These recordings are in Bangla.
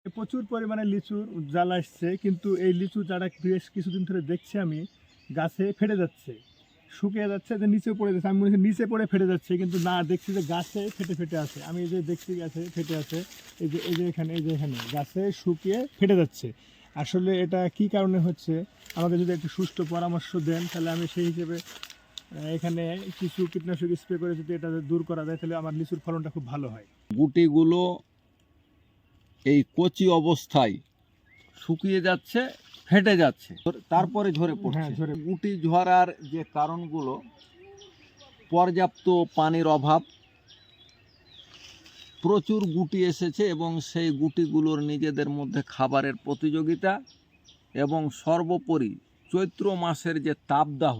প্রচুর পরিমাণে লিচুর জাল আসছে, কিন্তু এই লিচু চারা বেশ কিছুদিন ধরে দেখছি আমি গাছে ফেটে যাচ্ছে, শুকিয়ে যাচ্ছে, যে নিচে পড়ে যাচ্ছে। আমি মনে করি নিচে পড়ে ফেটে যাচ্ছে, কিন্তু না, দেখছি যে গাছে ফেটে ফেটে আছে। আমি এই যে দেখছি গাছে ফেটে আছে, এই যে এখানে গাছে শুকিয়ে ফেটে যাচ্ছে। আসলে এটা কি কারণে হচ্ছে, আমাকে যদি একটু সুষ্ঠু পরামর্শ দেন, তাহলে আমি সেই হিসেবে এখানে কিছু কীটনাশক স্প্রে করে যদি এটা দূর করা যায়, তাহলে আমার লিচুর ফলনটা খুব ভালো হয়। গুটিগুলো এই কচি অবস্থায় শুকিয়ে যাচ্ছে, ফেটে যাচ্ছে, তারপরে ঝরে পড়ছে। ঝরে। গুটি ঝরার যে কারণগুলো: পর্যাপ্ত পানির অভাব, প্রচুর গুটি এসেছে এবং সেই গুটিগুলোর নিজেদের মধ্যে খাবারের প্রতিযোগিতা, এবং সর্বোপরি চৈত্র মাসের যে তাপদাহ,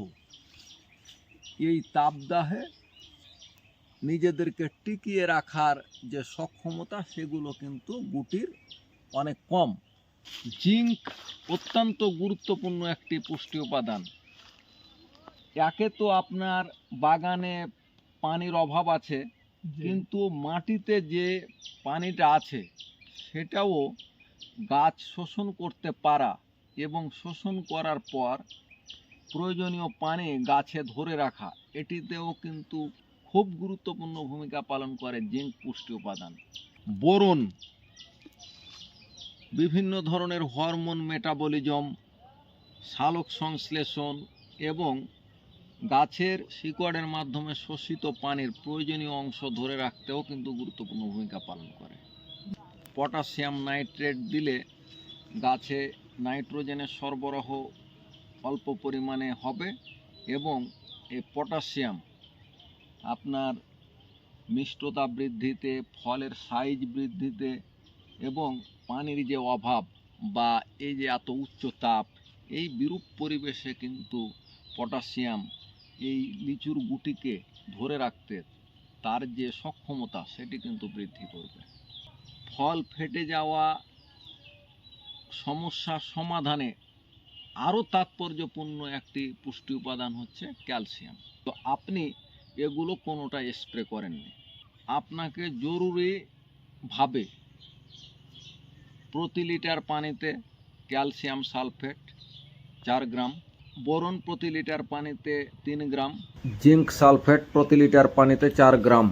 এই তাপদাহে নিজেদেরকে টিকিয়ে রাখার যে সক্ষমতা, সেগুলো কিন্তু গুটির অনেক কম। জিঙ্ক অত্যন্ত গুরুত্বপূর্ণ একটি পুষ্টি উপাদান। একে তো আপনার বাগানে পানির অভাব আছে, কিন্তু মাটিতে যে পানিটা আছে সেটাও গাছ শোষণ করতে পারা, এবং শোষণ করার পর প্রয়োজনীয় পানি গাছে ধরে রাখা, এটিতেও কিন্তু খুব গুরুত্বপূর্ণ ভূমিকা পালন করে জিঙ্ক পুষ্টি উপাদান। বোরন বিভিন্ন ধরনের হরমোন মেটাবলিজম, সালোক সংশ্লেষণ এবং গাছের শিকড়ের মাধ্যমে শোষিত পানির প্রয়োজনীয় অংশ ধরে রাখতেও কিন্তু গুরুত্বপূর্ণ ভূমিকা পালন করে। পটাশিয়াম নাইট্রেট দিলে গাছে নাইট্রোজেনের সরবরাহ অল্প পরিমাণে হবে, এবং এই পটাশিয়াম আপনার মিষ্টতা বৃদ্ধিতে, ফলের সাইজ বৃদ্ধিতে, এবং পানির যে অভাব বা এই যে এত উচ্চ তাপ, এই বিরূপ পরিবেশে কিন্তু পটাশিয়াম এই লিচুর গুটিকে ধরে রাখতে তার যে সক্ষমতা, সেটি কিন্তু বৃদ্ধি করবে। ফল ফেটে যাওয়া সমস্যার সমাধানে আরও তাৎপর্যপূর্ণ একটি পুষ্টি উপাদান হচ্ছে ক্যালসিয়াম। তো আপনি এগুলো কোনোটাই স্প্রে করেননি, আপনাকে জরুরিভাবে প্রতি লিটার পানিতে ক্যালসিয়াম সালফেট 4 গ্রাম, বোরন প্রতি লিটার পানিতে 3 গ্রাম, জিঙ্ক সালফেট প্রতি লিটার পানিতে 4 গ্রাম,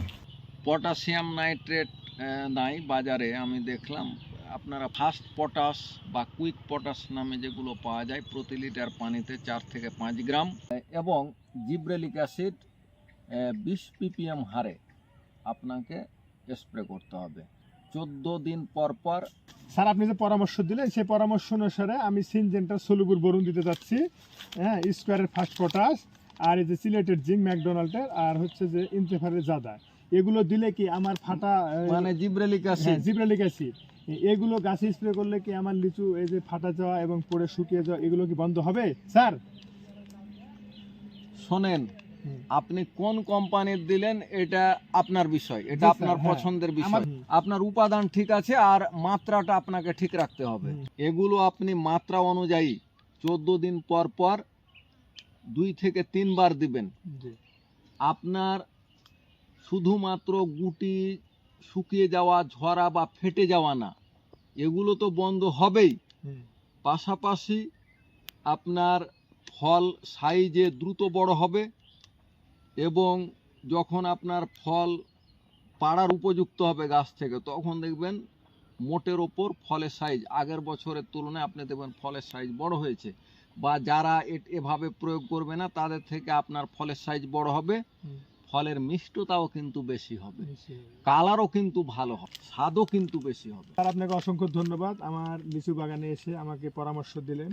পটাশিয়াম নাইট্রেট নাই বাজারে, আমি দেখলাম। আপনারা ফাস্ট পটাশ বা কুইক পটাশ নামে যেগুলো পাওয়া যায়, প্রতি লিটার পানিতে 4 থেকে 5 গ্রাম, এবং জিব্রেলিক অ্যাসিড 20 ppm হারে আপনাকে স্প্রে করতে হবে 14 দিন পর পর। স্যার, আপনি যে পরামর্শ দিলেন, সেই পরামর্শ অনুসারে আমি সিনজেন্টার সলুবুর বোরন দিতে যাচ্ছি, হ্যাঁ, স্কোয়ারের ফার্স্ট পটাশ, আর এই যে সিলেটের জিঙ্ক ম্যাকডোনাল্ডের, আর হচ্ছে যে ইনতেফারের জাদা, এগুলো দিলে কি আমার ফাটা, মানে জিব্রেলিক অ্যাসিড, জিব্রেলিক অ্যাসিড, এগুলো গাছে স্প্রে করলে কি আমার লিচু এই যে ফাটা যাওয়া এবং পড়ে শুকিয়ে যাওয়া, এগুলো কি বন্ধ হবে স্যার? শোনেন, আপনি কোন কোম্পানির দিলেন এটা আপনার বিষয়, এটা আপনার পছন্দের বিষয়। আপনার উপাদান ঠিক আছে, আর মাত্রাটা আপনাকে ঠিক রাখতে হবে। এগুলো আপনি মাত্রা অনুযায়ী 14 দিন পর পর 2 থেকে 3 বার দিবেন। আপনার শুধুমাত্র গুটি শুকিয়ে যাওয়া, ঝরা বা ফেটে যাওয়া না, এগুলো তো বন্ধ হবেই, পাশাপাশি আপনার ফল সাইজে দ্রুত বড় হবে, এবং যখন আপনার ফল পাড়ার উপযুক্ত হবে গাছ থেকে, তখন দেখবেন মোটের ওপর ফলের সাইজ আগের বছরের তুলনায় আপনি দেখবেন ফলের সাইজ বড় হয়েছে, বা যারা এভাবে প্রয়োগ করবে না তাদের থেকে আপনার ফলের সাইজ বড় হবে, ফলের মিষ্টতাও কিন্তু বেশি হবে, কালারও কিন্তু ভালো হবে, স্বাদও কিন্তু বেশি হবে। স্যার, আপনাকে অসংখ্য ধন্যবাদ আমার লিচু বাগানে এসে আমাকে পরামর্শ দিলেন।